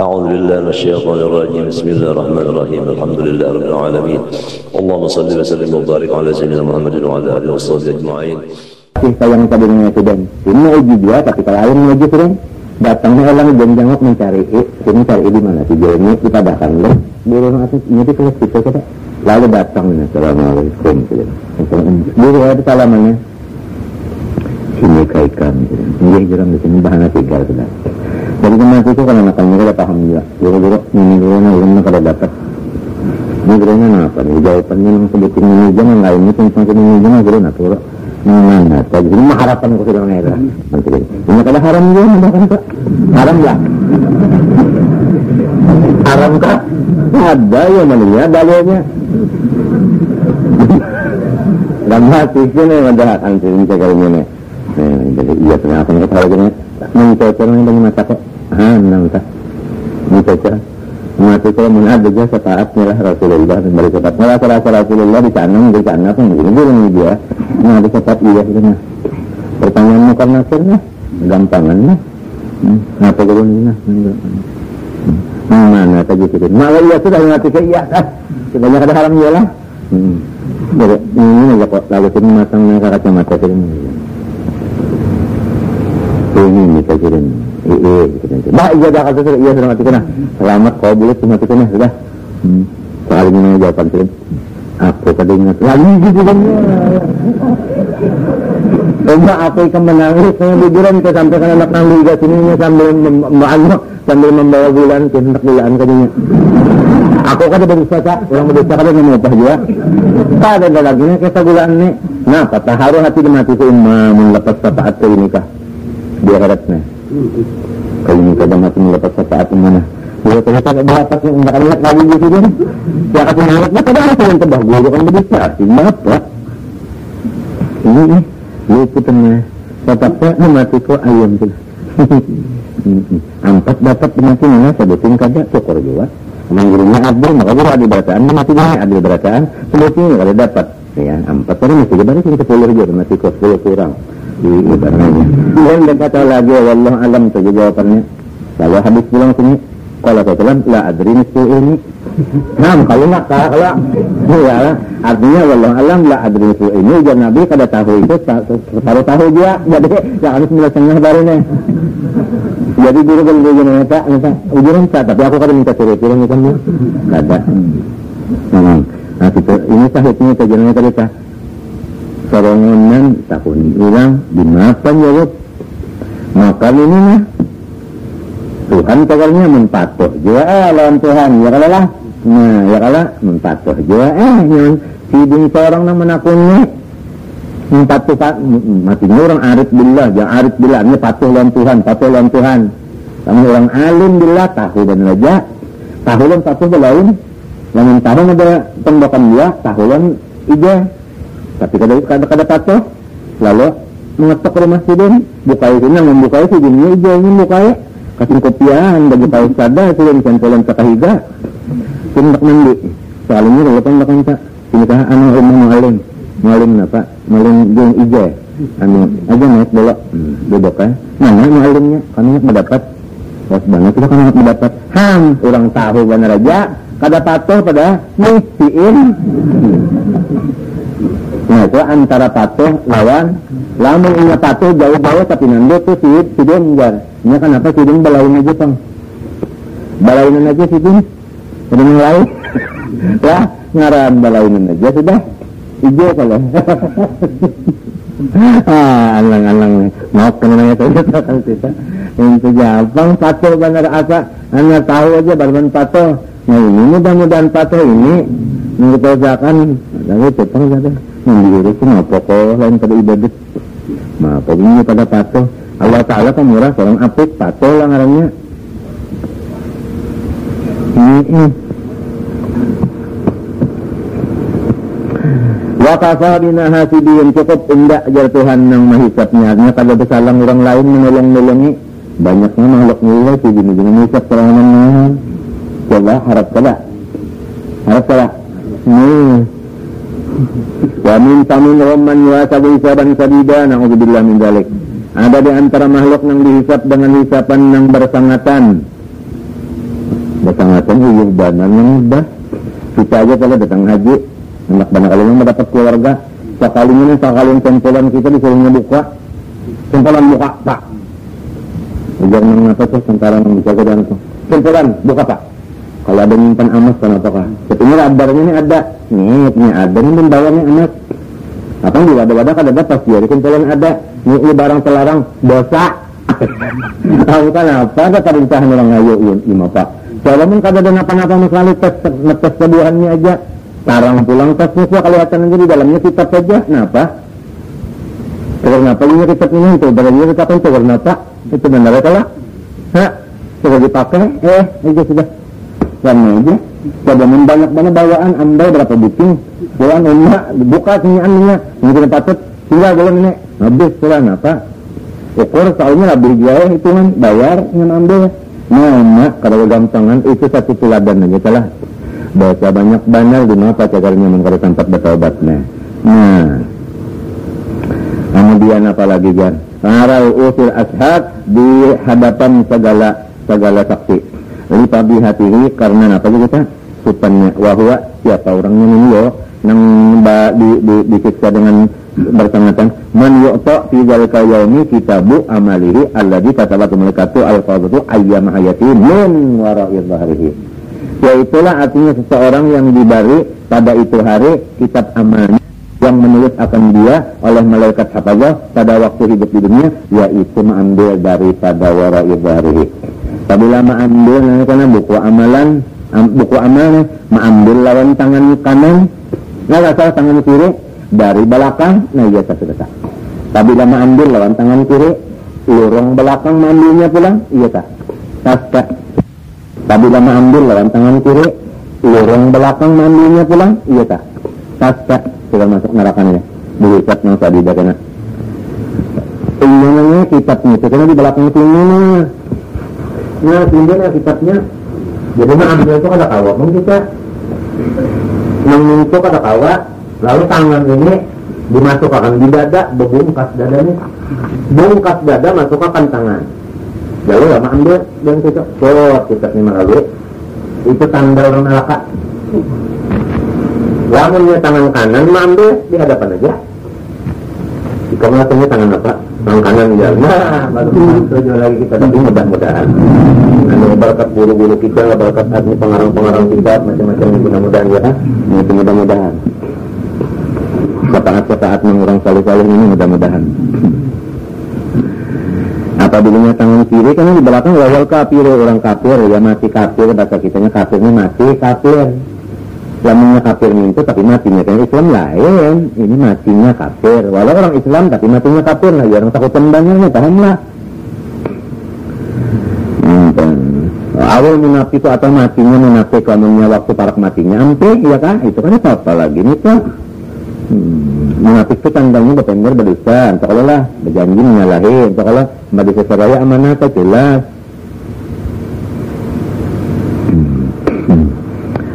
أعوذ بالله من الشيطان الرجيم بسم الله الرحمن الرحيم الحمد لله رب العالمين اللهم صل وسلم وبارك على سيدنا Muhammad وعلى آله وصحبه أجمعين. Sayang tadinya itu dan ini uji dia, tapi kalau ayam menuju sering datangnya orang jengok mencari ini cari di mana si ini dipadahkan loh di rumah atas ini di kelas kita kata lalu datang assalamualaikum di rumah itu salamannya sini kaikan dia jarang di sini bahan tinggal sudah. Jadi kemarin itu kan anak-anaknya kita paham juga. Guru-guru ini guru-guru kalau dapat ini gurunya apa nih? Jawabannya yang sebutin ini jangan lain itu tentang ini jangan guru nak guru. Mana? Tapi ini mah harapan aku sudah mengira. Nanti ini kada haram juga, ada kan tak? Haram lah. Haram kah? Ada ya manusia dalilnya. Dan hati ini ada anti ini cakap ini. Jadi iya kenapa kita tahu gini? Mencoba dengan mata kok, nang tak, mencoba, mati kalau menada jasa taatnya lah Rasulullah dan beri cepat. Merasa Rasulullah di sana pun begini begini dia, menada cepat iya sudah. Pertanyaanmu karena akhirnya gampangannya, apa kerugiannya? Mana tadi kita? Malah iya sudah mati ke iya kan? Sebanyak ada haram iya lah. Jadi ini aja kok lalu sini matangnya kacamata sini. Ini kajian bah iya dah kata sudah iya sudah mati kena selamat kau boleh mati kena sudah soal ini jawaban sih aku tadi ingat lagi gitu kan enggak aku ikan menangis liburan kita sampai kan anak nang liga sini sambil membawa bulan hendak bulan katanya aku kan ada berdosa orang berdosa kan mau apa juga tak ada lagi nih kita bulan nih nah patah haru hati mati ke imam melepas syafaat ke ini kah dia harapnya kalau ini kadang mati mendapat syafaat mana dia ternyata dapat yang enggak lihat lagi gitu kan dia akan mengharapnya kadang ada yang tebah guru kan begitu artinya apa ini liputannya syafaatnya mati kok ayam tu ampat dapat mati mana sebutin kada syukur juga memang gurunya adil maka guru adil berataan mati mana adil berataan sebutin kalau dapat ya ampat tadi mesti dibalik 10 juga mati kok 10 kurang di ibaratnya. Dan kata lagi wallahu alam saja jawabannya. Kalau habis pulang sini kalau katakan la adri nisfu ini. Nah, kalau nak kalau ya artinya wallahu alam la adri nisfu ini ujar Nabi kada tahu itu separuh tahu dia. Jadi jangan 9,5 baru nih. Jadi guru kalau dia nyata ujuran tapi aku kada minta turun itu kan. Kada. Nah, ini sahihnya kajiannya tadi kah? Sorongan tahun hilang dimakan jawab makan ini mah Tuhan kabarnya mempatuh juga lawan Tuhan ya kalau lah nah ya kalau mempatuh juga nyon siding seorang yang menakunnya mempatuh matinya orang arif billah yang arif billah ini patuh lawan Tuhan kamu orang alim billah tahu dan raja tahu lawan patuh belain namun tahu ada tembakan dia tahu lawan ija tapi kada patuh lalu mengetok rumah sidin bukai sini membukai sidinnya hijau ini bukai kasih kopian bagi tahu sada sidin sempolan sakahiga tindak mandi soalnya kalau pendakan tak ini kah anu umum malim apa malim jeng hijau anu aja naik bolak duduk mana malimnya kami mendapat bos banget kita kan mendapat orang tahu benar aja kada patuh pada misiin. Nah itu antara patuh lawan lamun ingat patuh jauh-jauh tapi nanti tuh sidin enggak ini kan apa sidin balauin aja pang balauin aja sidin sidin yang lain lah ngaran balauin aja sudah hijau kalau alang-alang mau kenanya saja kan kita itu gampang patuh benar apa anda tahu aja barman patuh nah ini mudah-mudahan patuh ini mengusahakan ada cepang saja menurut itu apa kok lain pada ibadat apa ini pada patuh Allah Ta'ala kan murah seorang apik patuh lah ngarannya ini wakafa bina hasidin cukup indah ajar Tuhan yang mahisapnya artinya kalau bersalang orang lain menolong-nolongi banyaknya makhluk nilai si gini-gini mahisap serangan coba harap salah wa min taminhum man yuhasabu hisaban sadida na'udzubillah min dzalik ada di antara makhluk yang dihisap dengan hisapan yang bersangatan Datang datang uyuh banan yang mudah. Kita aja kalau datang haji, anak banyak kali yang mendapat keluarga, sekalinya tempelan kita disuruhnya buka, tempelan buka pak. Ujar mengapa tuh tentara yang bisa ke dalam tuh, tempelan buka pak. Kalau ada nyimpan amas kan apakah? Sebenarnya radarnya ini ada, nih ada nih bawahnya amas. Apa di wadah-wadah kan ada pas dia di tempelan ada, ini barang terlarang dosa. Tahu kan apa? Ada perintahan orang ayo lima pak. Walaupun kada ada apa-apa sekali tes keduaannya aja. Tarang pulang tasnya kelihatan aja di dalamnya kitab saja. Kenapa? Kenapa ini kitab ini itu? Dalamnya kitab itu kenapa? Itu benar kalah. Hah? Sudah dipakai? Itu sudah. Sama aja. Coba banyak bawaan ambil berapa buting. Bawaan emak dibuka siniannya. Ini kita patut. Tinggal dalam ini. Habis sudah kenapa? Ukur soalnya lebih jauh hitungan bayar dengan ambil. Nah emak kalau gampangan itu satu teladan aja salah. Baca banyak banal di mata cagarnya mengkara tempat bertobatnya. Nah kemudian apa lagi Jan? Aral usul ashab di hadapan segala saksi. Lipabi hatihi karena apa kita? Supannya wahwa siapa orangnya ini yo nang disiksa dengan bersangatan man yu'ta fi zalika yaumi kitabu amalihi alladzi katabatu malaikatu al-qadatu ayyama hayati min wara'i dhahrihi. Yaitulah artinya seseorang yang diberi pada itu hari kitab amalnya yang menulis akan dia oleh malaikat hafazah pada waktu hidup di dunia, yaitu mengambil daripada wara'i dhahrihi. Apabila mengambil karena buku amalnya mengambil lawan tangan kanan, nggak salah tangan kiri dari belakang, nah iya sudah tak. Apabila mengambil lawan tangan kiri, lorong belakang mengambilnya pulang, iya tak. Tak. Apabila mengambil lawan tangan kiri, lorong belakang mengambilnya pulang, iya tak. Tak. Sudah masuk nerakannya. Dihisap yang tadi dah kena. Tinggalnya kitabnya itu karena di belakang tinggalnya. Nah tinggalnya kitabnya. Jadi mengambil itu ada kawat pun kita. Menyentuh ada kawat. Lalu tangan ini dimasukkan di dada, bebungkas dadanya. Bungkas dada masukkan tangan. Lalu lama ambil dan kita kitabnya melalui. Itu tanda orang neraka. Lamunnya tangan kanan mengambil di hadapan aja. Jika melakukannya tangan apa? Tangan kanan jalan. Nah, baru tujuan lagi kita. Tapi mudah-mudahan. Berkat guru-guru kita, berkat pengarang-pengarang kita, macam-macam mudah-mudahan ya. Mudah-mudahan. Setaat-setaat mengurang salih-salih ini mudah-mudahan. Apabila tangan kiri kan di belakang wawal kafir, orang kafir ya mati kafir, bahasa kitanya kafirnya mati kafir. Islamnya kafir itu tapi matinya kan Islam lain. Ini matinya kafir. Walau orang Islam tapi matinya kafir lah. Orang takut tembangnya pahamlah. Awal munafik itu atau matinya munafik kamunya waktu parak matinya ampe ya kan? Itu kan apa lagi nih kok? Munafik itu tandanya bertengger berdusta. Seolah lah berjanji menyalahin. Seolah mbak diseseraya amanah tak jelas.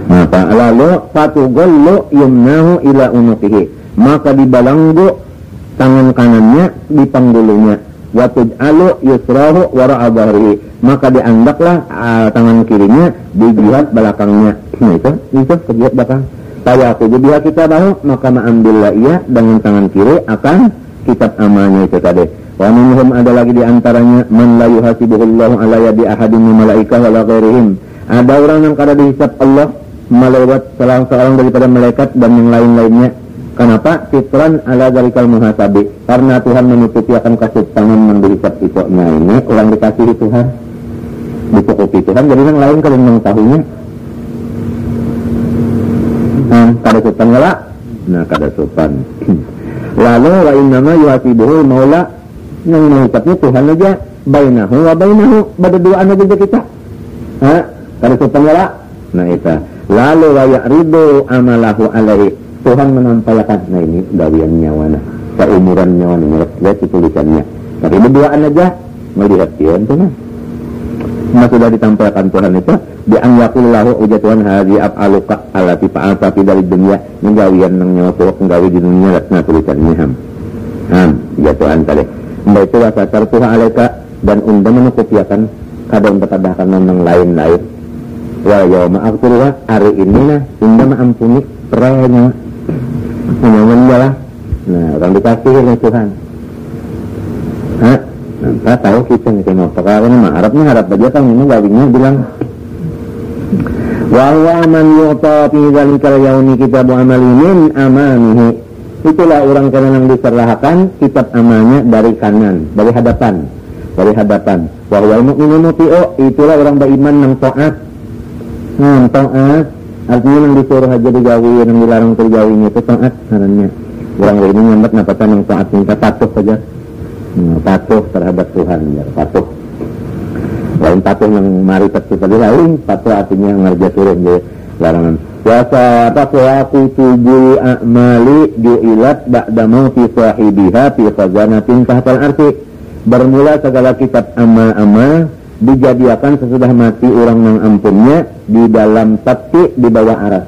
Maka lalu fatugollo yumnahu ila unuqihi, maka dibalanggo tangan kanannya di panggulunya, watuj'alu yusrahu wara'a dhahrihi, maka dianggaplah tangan kirinya di jihad belakangnya. Nah itu ke jihad belakang. Tayaku jadi kita tahu maka mengambillah ia dengan tangan kiri akan kitab amalnya itu tadi. Wa minhum ada lagi di antaranya man la yuhasibuhullahu ala yadi ahadin min malaikah wala ghairihim. Ada orang yang kada dihisab Allah melewat seorang daripada malaikat dan yang lain-lainnya. Kenapa? Fitran ala zalikal muhasabi. Karena Tuhan menutupi akan kasih tangan menghisab itoknya ini. Orang dikasihi Tuhan, dicukupi Tuhan. Jadi yang lain kalau mengetahuinya kada sopan galak. Nah kada sopan. Lalu wa innama yuhasibuhu maula, yang menghisabnya Tuhan aja. Bainahu wa bainahu, berduaan aja kita. Kada sopan galak. Nah itu. Lalu wayak rido amalahu alaihi, Tuhan menampilkan. Nah ini gawian nyawana, keumuran nyawana, lihat tulisannya. Tapi berduaan aja melihat dia itu nah. Sudah ditampilkan Tuhan itu dianggapullahu uja Tuhan hadi af'aluka alati fa'alta fi dari dunia. Ini gawian nang nyawa tuwak gawi di dunia latna tulisannya ya Tuhan tadi. Mbak itu wasasar Tuhan alaika dan undang menukupiakan kadang bertadahkan nang lain-lain. Wa yauma aghfirullah, hari ini lah Indah ampuni perayanya nyaman jalan. Nah, orang dikasih oleh Tuhan. Nah, tahu kita nih kena perkara ini mah harapnya harap aja kan ini gawinya bilang wa huwa man yu'ta fi dzalikal yaumi kitabu amali min amanihi. Itulah orang yang diserahkan kitab amalnya dari kanan, dari hadapan. Wa huwal mu'minu muti'u, itulah orang beriman yang taat. Taat artinya yang disuruh aja digawi, yang dilarang tergawinya itu taat caranya. Orang ini nyambat napatan yang taat, minta patuh saja. Patuh terhadap Tuhan, ya, patuh. Lain patuh yang mari patuh tadi lain, patuh artinya ngerja turun di larangan. Wasa taqwaqu tuju a'mali ju'ilat ba'da mauti sahibiha fi khazanatin tahtal arsi. Bermula segala kitab amal-amal dijadikan sesudah mati orang yang ampunnya di dalam peti di bawah aras.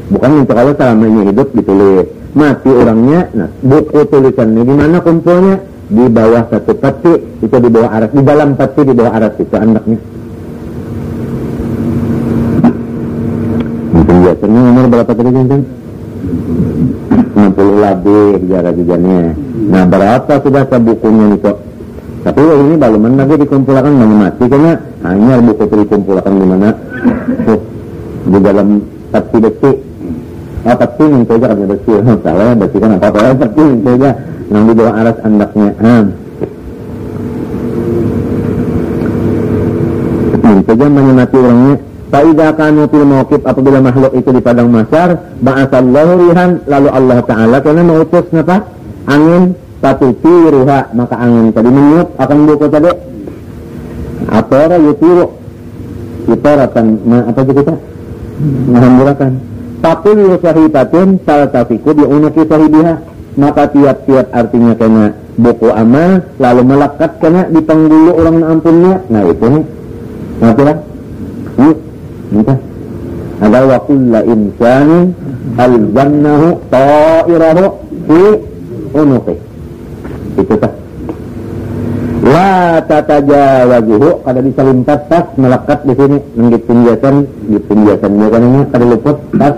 Bukan untuk kalau selamanya hidup ditulis. Mati orangnya, nah buku tulisannya di mana kumpulnya? Di bawah satu peti, itu di bawah aras, di dalam peti di bawah aras itu anaknya. Mungkin biasanya umur berapa tadi kan? 60 lebih jarak-jaraknya. Nah berapa sudah bukunya itu? Tapi ini baluman lagi dikumpulkan mana mati karena hanya buku itu dikumpulkan di mana? Di dalam peti besi. Peti yang saja kan besi, salah besi kan apa-apa peti yang saja. Yang di bawah aras andaknya. Saja menyemati orangnya. Faidah kanu fil mauqif, apabila makhluk itu di padang mahsyar, ba'atsallahu rihan, lalu Allah Ta'ala karena mengutus apa? Angin tatuti ruha, maka angin tadi meniup akan buku tadi. Atara yutiru. Itaratan apa itu kita? Menghamburakan. Takul sahibatin saltafiku bi unuki sahibiha. Maka tiap-tiap artinya kena buku amal lalu melekat kena di penggulu orang ampunnya. Nah itu nih nantilah minta ada wakulla insani aljannahu ta'irahu fi unuqi. Itu tak la tatajawazuhu, kada bisa lintas tas melekat di sini di penjelasannya kan ini kada luput tas.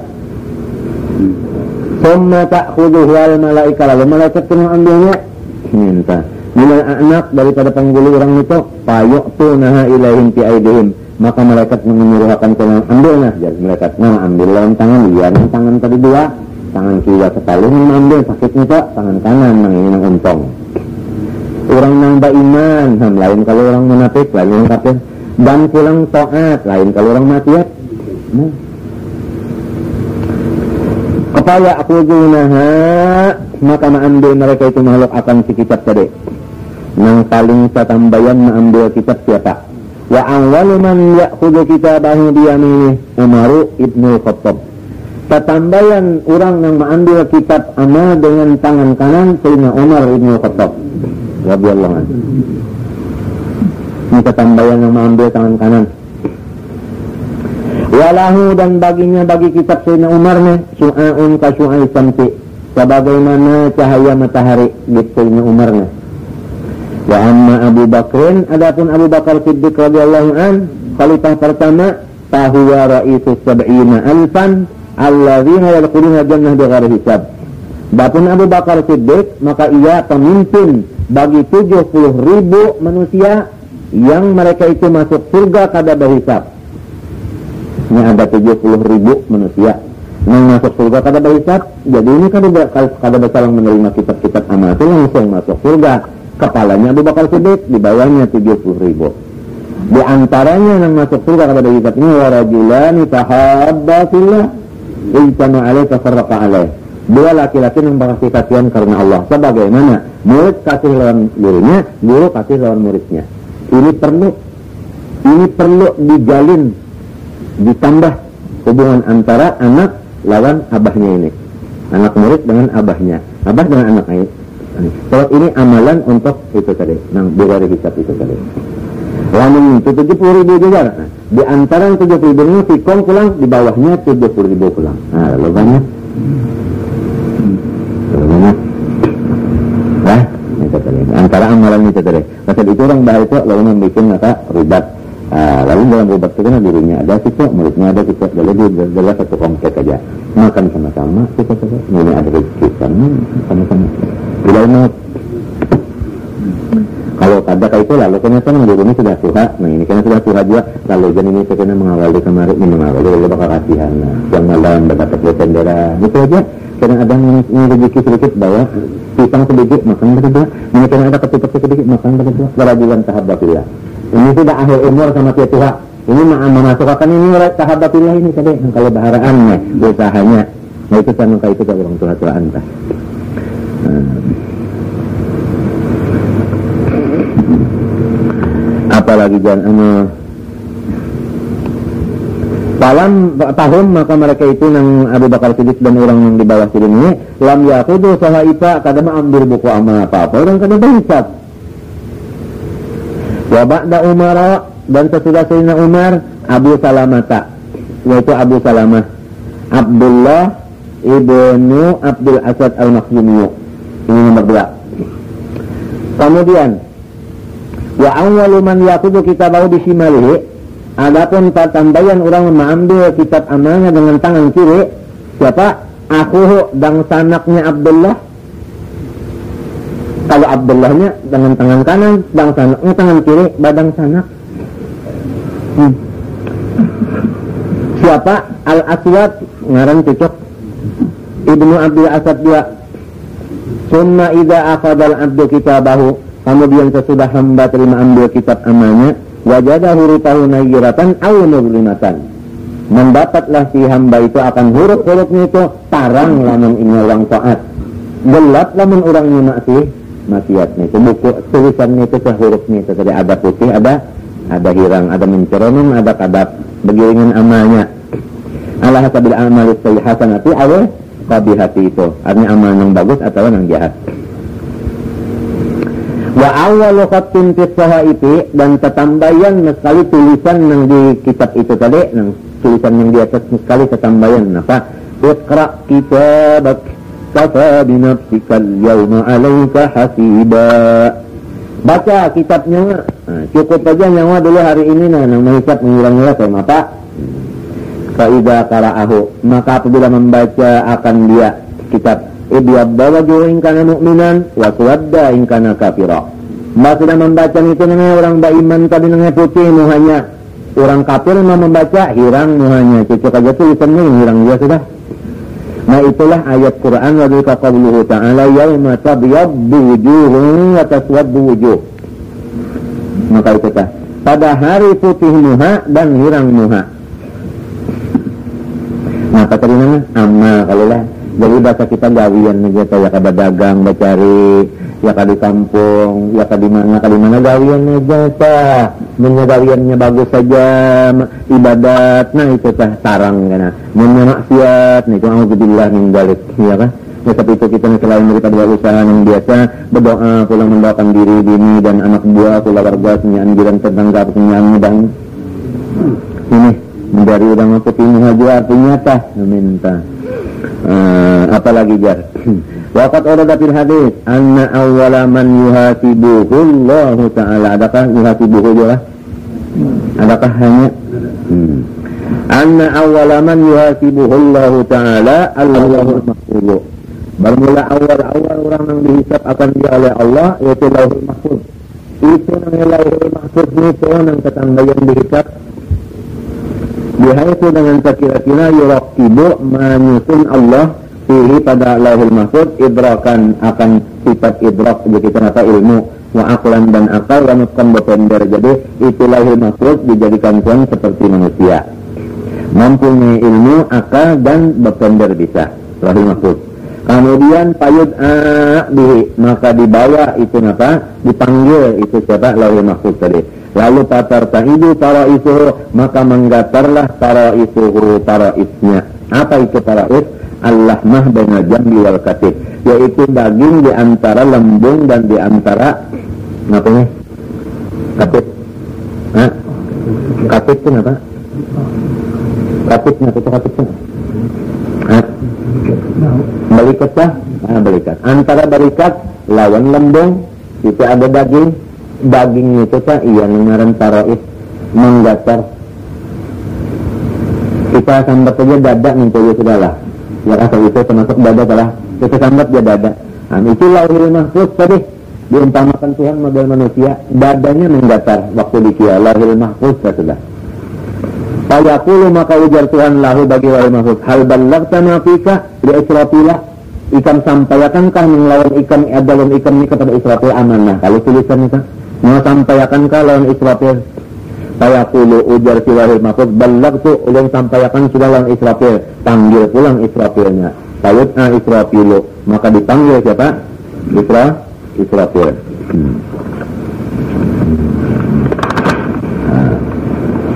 Summa ta'khudhuhu al-malaika, lalu malaikat kena ambilnya. Minta bila anak daripada penggulu orang itu fayu'tunaha ilaihim fi aidihim, maka malaikat menyuruhkan kena ambilnya. Jadi malaikat ambil dalam tangan dia, tangan tadi dua, tangan kiri sekali mengambil sakitnya tak, tangan kanan yang ini yang untung. Orang yang beriman lain kalau orang munafik, lain orang kafir, dan pulang taat, lain kalau orang maksiat. Kepala aku junaha, maka mengambil mereka itu makhluk akan si kitab tadi. Yang paling satambayan mengambil kitab siapa? Wa awwalu man ya'khudhu kitabahu biyaminihi Umar ibnu Khattab. Satambayan orang yang mengambil kitab amal dengan tangan kanan Sayyidina Umar ibnu Khattab radhiyallahu anhu. Ini satambayan yang mengambil tangan kanan. Walahu, dan baginya bagi kitab Sayyidina Umar nih su'aun ka su'ai samsi, sebagaimana cahaya matahari gitu Sayyidina Umar nih. Wa amma Abu Bakrin, adapun Abu Bakar Siddiq radhiyallahu an, khalifah pertama, fahuwa ra'isus sab'ina alfan alladzina yadkhuluna jannah bighairi hisab. Adapun Abu Bakar Siddiq, maka ia pemimpin bagi 70.000 manusia yang mereka itu masuk surga kada berhisab. Ini ada 70.000 manusia yang masuk surga kada berhisab. Jadi ini kada bersalah menerima kitab-kitab amal itu langsung masuk surga. Kepalanya Abu Bakar Siddiq, di bawahnya 70.000. Di antaranya yang masuk surga kada berhisab ini warajulani tahabba fillah ijtama alaihi tafarraqa alaihi. Dua laki-laki yang berkasih kasihan karena Allah. Sebagaimana murid kasih lawan gurunya, guru kasih lawan muridnya. Ini perlu dijalin, ditambah hubungan antara anak lawan abahnya ini, anak murid dengan abahnya, abah dengan anak ini. Kalau ini amalan untuk itu tadi, yang bighairi hisab itu tadi. Lamun itu 70.000 juga. Nah, di antara 70.000 ini fikon pulang, di bawahnya 70.000 pulang. Nah, lalu banyak. Nah, itu tadi. Antara amalan itu tadi. Pasal itu orang bahaya itu lalu membuat kata ribat. Lalu dalam obat itu kan dirinya ada sisa, mulutnya ada sisa, jadi adalah satu komplek aja. Makan sama-sama, sisa-sisa. Ini ada rezeki sama-sama. Bila mau kalau ada kayak itu lalu ternyata guru ini sudah suha, nah ini karena sudah suha juga, lalu jadi ini sebenarnya mengawali kemarin ini mengawali lalu bakal kasihan, yang malam berdapat bendera, itu aja. Karena ada yang rezeki sedikit bawa pisang sedikit makan berdua, ini karena ada ketupat sedikit makan berdua, kerajulan sahabatillah. Ini sudah akhir umur sama tia Tuhan. Ini memasukkan ini sahabatillah ini tadi, kalau baharaannya, usahanya, nah itu sama kayak itu ke orang tua-tuaan tak. Apalagi jangan tahun maka mereka itu nang Abu Bakar Siddiq dan orang yang di bawah Siddiq ini lam yaqudu sahaifa kadang ambil buku amal apa orang kada berhisab. Wa ba'da Umar dan sesudah Sayyidina Umar Abu Salamata yaitu Abu Salamah Abdullah ibnu Abdul Asad al-Makhzumi ini nomor 2. Kemudian wa awwalu man yaqudu kitabahu bisimalihi, adapun tambahan orang mengambil kitab amalnya dengan tangan kiri siapa? Akhuhu dan sanaknya Abdullah. Kalau Abdullahnya dengan tangan kanan, dan sanaknya tangan kiri, badang sanak. Siapa? Al-Aswad ngaran cocok ibnu Abdul Asad dia. Summa idza akhadal abdu kitabahu, kemudian sesudah hamba terima ambil kitab amalnya, wajada hurutahu nayyiratan aw muzlimatan, mendapatlah si hamba itu akan huruf-hurufnya itu tarang lamun ini orang taat, gelap lamun orangnya maksiatnya itu, buku tulisannya itu hurufnya itu tadi ada putih, ada hirang, ada menceronong, ada kadap begiringan amalnya. Ala hasabil amal sayyihasanati aw qabihati, itu artinya amal yang bagus atau yang jahat. Wa awwalu khatin fi sahaifi, dan tetambayan sekali tulisan yang di kitab itu tadi, yang tulisan yang di atas sekali tetambayan apa? Iqra kitabak kafa bi nafsika al-yawma 'alaika hasiba. Baca kitabnya, cukup aja nyawa dulu hari ini nang menghisab mengira-ngira sama apa? Fa idza qara'ahu, maka apabila membaca akan dia kitab ibyadda wajhu in kana mu'minan wa suwadda in kana kafira. Mbak sudah membaca itu namanya orang beriman tadi namanya putih muhanya. Orang kafir mau membaca hirang muhanya. Cocok aja tulisannya yang hirang dia sudah. Nah itulah ayat Quran wa dzalika qauluhu ta'ala yauma tabyaddu wujuhun wa taswaddu wujuh. Maka itu tah pada hari putih muha dan hirang muha. Maka tadi namanya amal kalau lah. Jadi bahasa kita gawian aja, ya kada dagang, bacari, ya kada di kampung, ya kada di mana gawian aja sah. Gawiannya bagus saja, ibadat, nah itu sah sarang kana. Maksiat, nah itu auzubillah min dzalik, ya kan? Ya tapi itu kita selain daripada usaha yang biasa, berdoa pulang mendoakan diri, bini dan anak buah, keluarga, anjuran tetangga, penyanyi dan ini dari udang putih ini aja artinya tah minta. Apalagi jar waqad urada fil hadis anna awwala man yuhasibuhu Allah ta'ala, adakah yuhasibuhu juga? Adakah hanya anna awwala man yuhasibuhu Allah ta'ala Allahul mahfuz, bermula awal orang yang dihisab akan dia oleh Allah yaitu Lauhul Mahfuz. Itu namanya Lauhul Mahfuz itu yang ketambahan dihisab itu dengan kira-kira yuraqibu menyusun Allah fihi pada Lauhul Mahfuz idrakan akan sifat idrak begitu apa ilmu wa aqlan dan akal wa nutqan berpender. Jadi itu Lauhul Mahfuz dijadikan Tuhan seperti manusia, mempunyai ilmu, akal dan berpender bisa Lauhul Mahfuz. Kemudian payud bihi, maka dibawa itu apa? Dipanggil itu siapa? Lauhul Mahfuz tadi. Lalu tatartahidu taraisuhu, maka menggatarlah taraisnya. Apa itu tarais? Al-lahmah baina jambi wal katif, yaitu daging di antara lembung dan di antara apa nih? Katif. Hah? Katif itu apa? Katifnya itu katifnya. Hah? Balikat. Balikat. Antara balikat lawan lembung itu ada daging. Daging itu tak iya ngaran tarais. menggatar. Kita sambat saja dada minta sudah lah. Ya asal itu termasuk dada salah. Kita sambat dia dada. Itu lauhul mahfuz tadi diumpamakan Tuhan model manusia, dadanya menggatar waktu dikira lauhul mahfuz sudah. Fayaqulu maka ujar Tuhan lahu bagi lauhul mahfuz, hal ballagta ma fika li Israfila, ikam sampaikankah melawan ikam dalam ikam ini kepada Israfil amanah. Kalau tulisan itu mau sampaikankah lawan Israfil? Fayaqulu ujar si lauhul mahfuz, ballagtu ulun sampaikan sudah lawan Israfil, panggil pulang Israfilnya. Sayutna Israfilu, maka dipanggil siapa? Israfil.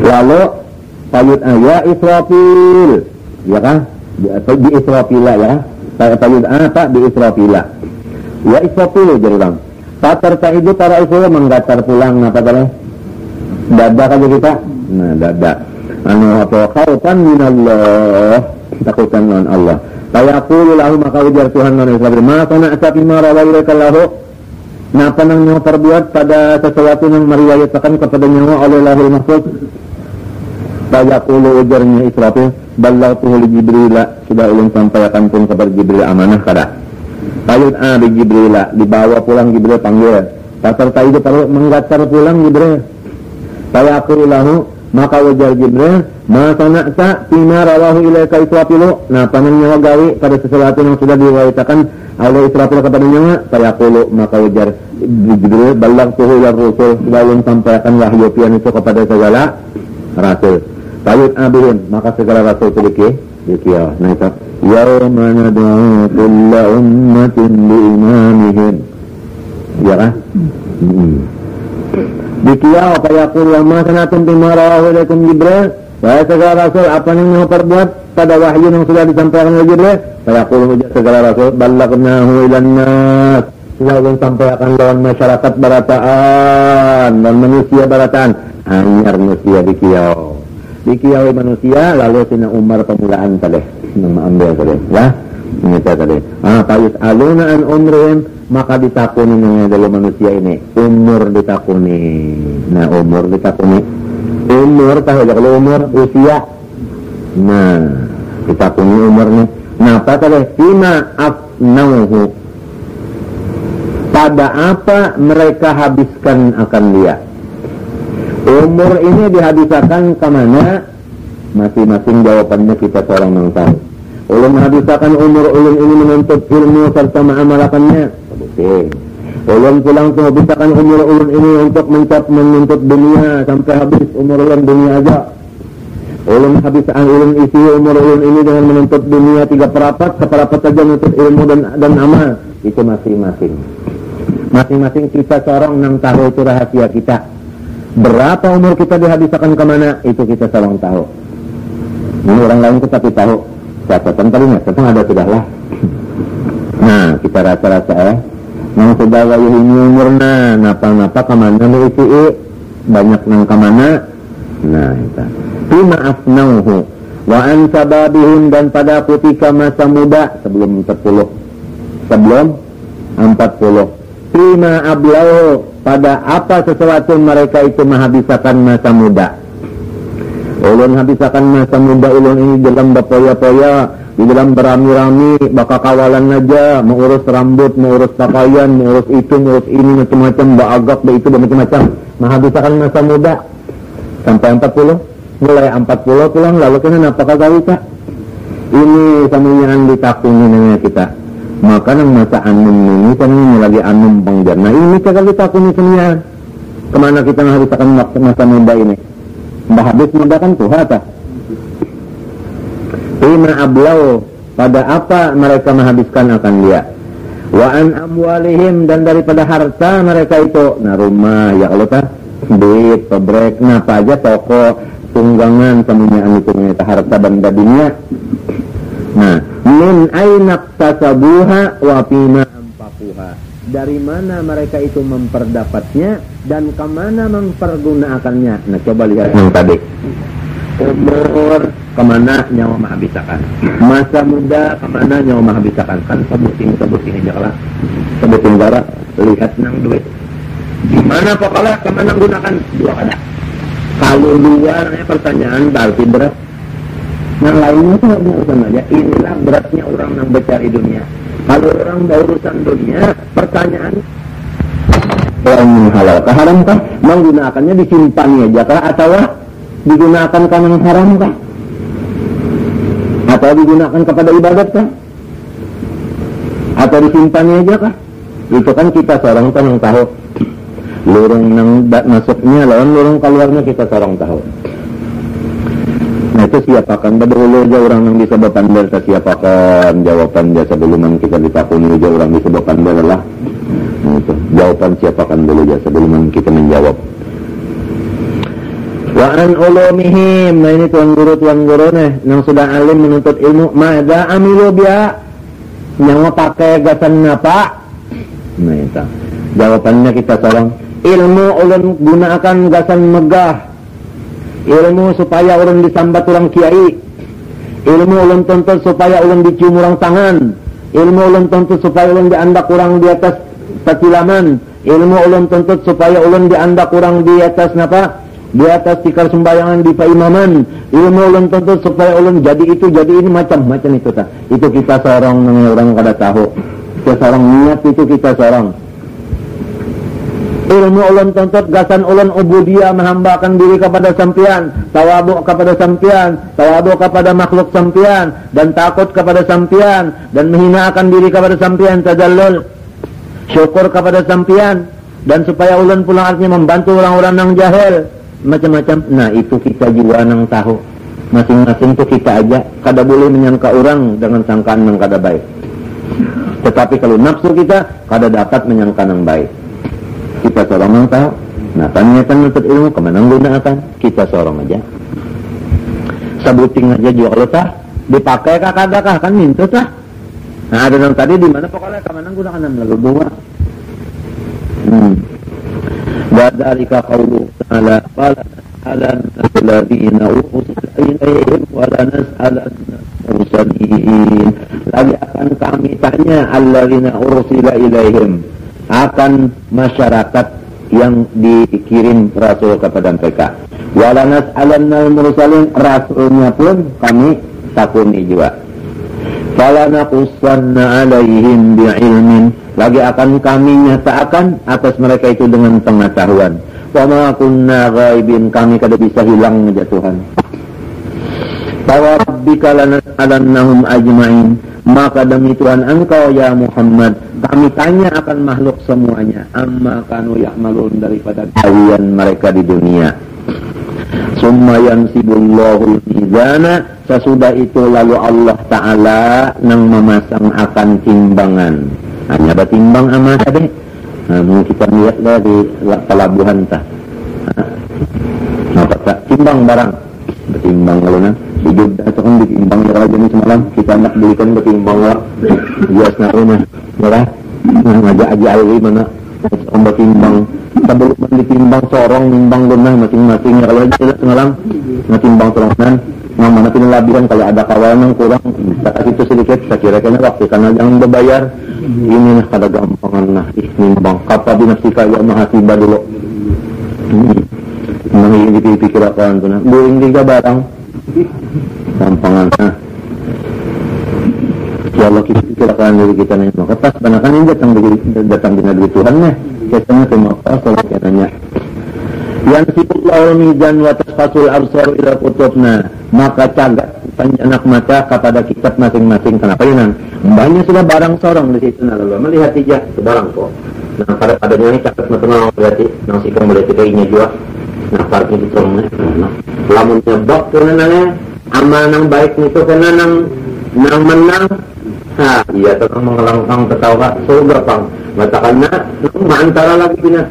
Lalu sayutna ya Israfil, ya kan? Di Israfila ya. Sayutna apa? Di Israfila. Ya Israfil jadi bang. Patar ibu para Israfil menggatar pulang apa tadi? Dada kan kita? Nah dada. Apa khawfan minallah, takutan dengan Allah. Fayaqulu lahu maka ujar Tuhan man Israfil, ma sana'ta bima rawailaka lahu, napa nang nyawa perbuat pada sesuatu yang meriwayatkan kepada nyawa oleh lahul mahfuz. Fayaqulu ujarnya Israfil, ballagtuhu li Jibril, sudah ulun sampaikan pun kepada Jibril amanah kada. Fayud'a bi Jibril, dibawa pulang Jibril panggil. Peserta itu perlu menggatar pulang Jibril. Fayaqulu lahu maka ujar Jibril, ma sana'ta bima rawahu ilaika Israfilu, nah panang nyawa gawi pada sesuatu yang sudah diriwayatkan oleh Israfil kepada nyawa. Fayaqulu maka ujar Jibril, ballagtuhu ila rusul, sudah ulun sampaikan wahyu pian itu kepada segala rasul. Fayud abihim maka segala rasul itu dikira. Nah itu yauma nad'u kulla ummatin bi imamihim, ya kan? Dikira apa yaqul wa ma sanatum bima rawahu ilaikum Jibril, wahai segala rasul apa yang mau perbuat pada wahyu yang sudah disampaikan oleh Jibril. Fayaqulu segala rasul ballagnahu ilan nas, sudah sampaikan lawan masyarakat barataan dan manusia barataan. Anyar manusia dikira manusia lalu sina Umar pemulaan tadi yang mengambil tadi ya ini tadi payus aluna an umrihim, maka ditakuni dalam manusia ini umur ditakuni. Nah umur ditakuni, umur tahu ya kalau umur usia, nah ditakuni umurnya. Nah apa tadi fima afnauhu, pada apa mereka habiskan akan dia. Umur ini dihabiskan kemana? Masing-masing jawabannya kita seorang yang tahu. Ulun menghabiskan umur ulun ini menuntut ilmu serta mengamalkannya. Sebutin. Ulun pulang menghabiskan umur ulun ini untuk menuntut dunia sampai habis umur ulun dunia aja. Ulun habiskan ulun isi umur ulun ini dengan menuntut dunia 3/4, seperapat saja menuntut ilmu dan amal. Itu masing-masing. Masing-masing kita seorang yang tahu itu rahasia kita. Berapa umur kita dihabiskan kemana, itu kita seorang tahu. Ini orang lain kita tapi tahu. Catatan tadinya, catatan ada sudahlah. Nah, kita rasa-rasa yang sudah wayuh ini umurna, napa-napa kemana isi banyak nang kemana. Nah, itu. Fima afnauhu wa an sababihim, dan pada ketika masa muda sebelum 40. Fima ablau, pada apa sesuatu mereka itu menghabiskan masa muda. Ulun habiskan masa muda ulun ini dalam berpoya-poya, di dalam berami-rami, bakal kawalan aja, mengurus rambut, mengurus pakaian, mengurus itu, mengurus ini, macam-macam, bagak, itu, macam-macam. Menghabiskan masa muda sampai 40, mulai 40 pulang, lalu kena apakah kawita? Ini samanya ditakuni namanya kita. Maka nang masa anum ini kan ini lagi anum pengjar. Nah ini kagak ditakuni semuanya. Kemana kita menghabiskan masa muda ini? Mbah habis muda kan Tuhan tak? Fima ablau, pada apa mereka menghabiskan akan dia. Wa an amwalihim, dan daripada harta mereka itu. Nah rumah, ya Allah tak? Duit, pabrek, nah apa aja toko, tunggangan, semuanya itu menyata harta benda dunia. Nah, min ainak tasabuha wa fima ampakuha, dari mana mereka itu memperdapatnya dan kemana mempergunakannya. Nah coba lihat yang tadi, umur kemana nyawa menghabiskan, masa muda kemana nyawa menghabiskan. Kan sebutin aja lah, sebutin gara, lihat nang duit di mana pokoknya kemana gunakan dua kada. Kalau luar pertanyaan berarti berat. Yang lainnya itu urusan aja. Inilah beratnya orang yang mencari dunia. Kalau orang berurusan dunia, pertanyaan orang menghalalkan haramkah? Menggunakannya disimpannya aja kah? Atau digunakan karena haramkah? Atau digunakan kepada ibadat kah? Atau disimpannya aja kah? Itu kan kita seorang yang tahu. Lurung nang masuknya lawan lurung keluarnya kita seorang tahu. Nah itu siapakan berdahulu aja orang yang bisa berpandai, siapakan jawaban dia sebelum kita ditakuni aja orang bisa berpandai lah. Nah, itu jawaban siapakan dulu aja sebelum kita menjawab. Wa an ulumihim, nah ini tuan guru nih yang sudah alim menuntut ilmu, mada amilu biya nyawa pakai gasan apa? Nah itu jawabannya kita seorang ilmu ulun gunakan gasan megah. Ilmu supaya orang disambat orang kiai. Ilmu ulun tuntut supaya orang dicium orang tangan. Ilmu ulun tuntut supaya orang diandak orang di atas tacilaman. Ilmu ulun tuntut supaya orang diandak orang di atas napa? Di atas tikar sembayangan di paimaman. Ilmu ulun tuntut supaya ulun jadi itu jadi ini macam-macam itu tak. Itu kita seorang orang kada tahu. Kita seorang niat itu kita seorang. Ilmu ulun tuntut gasan ulun ubudiyah menghambakan diri kepada sampian, tawaduk kepada sampian, tawaduk kepada makhluk sampian, dan takut kepada sampian, dan menghinakan diri kepada sampian, tadallul, syukur kepada sampian, dan supaya ulun pulang artinya membantu orang-orang yang jahil, macam-macam. Nah itu kita jiwa nang tahu. Masing-masing itu kita aja, kada boleh menyangka orang dengan sangkaan yang kada baik. Tetapi kalau nafsu kita, kada dapat menyangka yang baik. Kita seorang yang tahu. Nah, niatan menuntut ilmu kemana gunakan? Kita seorang aja. Sabuting aja juga kalau tak dipakai kah kadakah kan minta tah. Nah, ada yang tadi di mana pokoknya kemana gunakan lalu dua. Wadalika qaulu ta'ala qala alan alladziina ursila ilaihim wa lanas'alanna mursalin. Lagi akan kami tanya alladziina ursila ilaihim, akan masyarakat yang dikirim rasul kepada mereka. Walanas alannal mursalin, rasulnya pun kami takuni juga. Falanakussanna alaihim bi'ilmin, lagi akan kami nyatakan atas mereka itu dengan pengetahuan. Wa ma kunna ghaibin, kami kada bisa hilang aja Tuhan. Tawabbika lanas'alannahum ajma'in, maka demi Tuhan engkau ya Muhammad, kami tanya akan makhluk semuanya, amma kanu ya'malun, daripada kawian mereka di dunia. Summa yansibullahu mizana, sesudah itu lalu Allah Ta'ala nang memasang akan timbangan. Hanya batimbang amat tadi. Nah, kita lihatlah di pelabuhan tah. Apa tak timbang barang, batimbang kalau na. Di Jogja itu kan ditimbang ya raja ini semalam kita nak belikan betimbang lah bias nak rumah ya ngajak aja alwi mana orang betimbang sebelum ditimbang seorang nimbang lunah masing-masing ya kalau aja semalam ngetimbang seorang mana pinelabihan kalau ada kawalan yang kurang bisa kasih itu sedikit saya kira kena waktu karena jangan berbayar ini lah kada gampangan nah nimbang kata binasika ya mahasibah dulu ini dipikirkan tu nah boring juga barang gampangan. Nah, ya Allah kita pikirkan diri kita nih. Maka pas banakan ini datang di negeri Tuhan nih. Biasanya terima kasih katanya. Yang sifullahu mizan wa tasfasul absar ila kutubna, maka cagat panjanak mata kepada kitab masing-masing. Kenapa ini? Banyak sudah barang seorang di situ. Nah, lalu melihat ijah barang kok. Nah, pada ini cagat matang berarti nang sikang berarti kayaknya juga. Nah, part itu terangnya. Nah, lamun nyebok kenananya amal nang baik itu kena nang menang. Ha, iya tetang mengelangkang ketawa surga pang. Matakannya antara lagi punya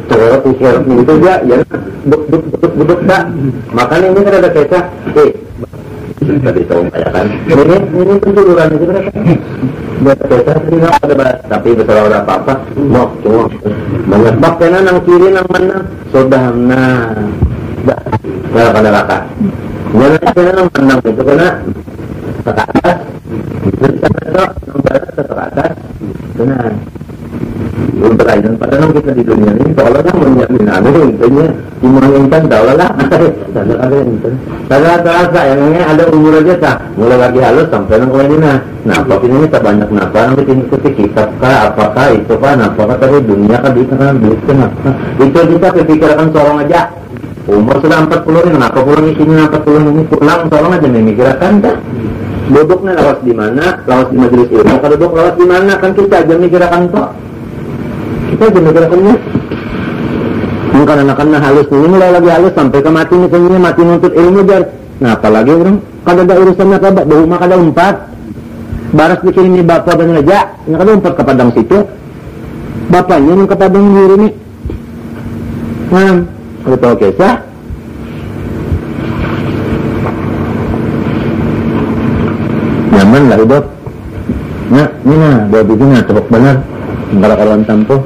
cerot usir itu dia ya duduk dak. Makanya ini kan ada kisah tadi tahu kayak kan. Ini penjururan itu berapa? Buat kisah tidak ada bahas, tapi betul ada apa-apa. Mau cuma menyebab kena nang kiri nang menang sudah dah pada rata. Jangan kena nang menang itu kena ke atas. Bisa nang barat ke atas. Benar. Untuk kelainan padahal kita di dunia ini seolah kan menyiapin ada intinya dimainkan tahu lah ada itu terasa yang ada umur aja tak mulai lagi halus sampai nang kelainan nah apa ini tak banyak napa nanti ikuti kitab kah apakah itu kan apakah tadi dunia kan di sana duit kenapa itu kita pikirkan sorong aja umur sudah 40 ini kenapa pulang ini 40 ini pulang sorong aja memikirkan dah duduknya lawas di mana lawas di majelis ilmu kalau duduk lawas di mana kan kita aja mikirkan kok kita aja mikirkannya bukan anak-anak halus ini mulai lagi halus sampai ke mati misalnya mati nuntut ilmu jar nah apalagi orang kada ada urusannya kada rumah kada 4 baras bikin ini bapak dan raja yang kada 4 ke padang situ bapaknya yang ke padang diri nih nah kalau tahu kisah nyaman lah hidup nah ini nah buat bikinnya tebak benar antara kawan tampo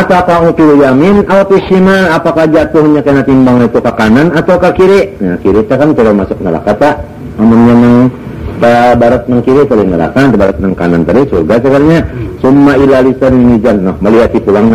apakah ukil yamin atau shimal apakah jatuhnya kena timbang itu ke kanan atau ke kiri nah kiri itu kan kalau masuk neraka tak namanya yang ke barat ng kiri kalau neraka ke barat ng kanan tadi surga sebenarnya summa ila lisan ini jannah melihat pulang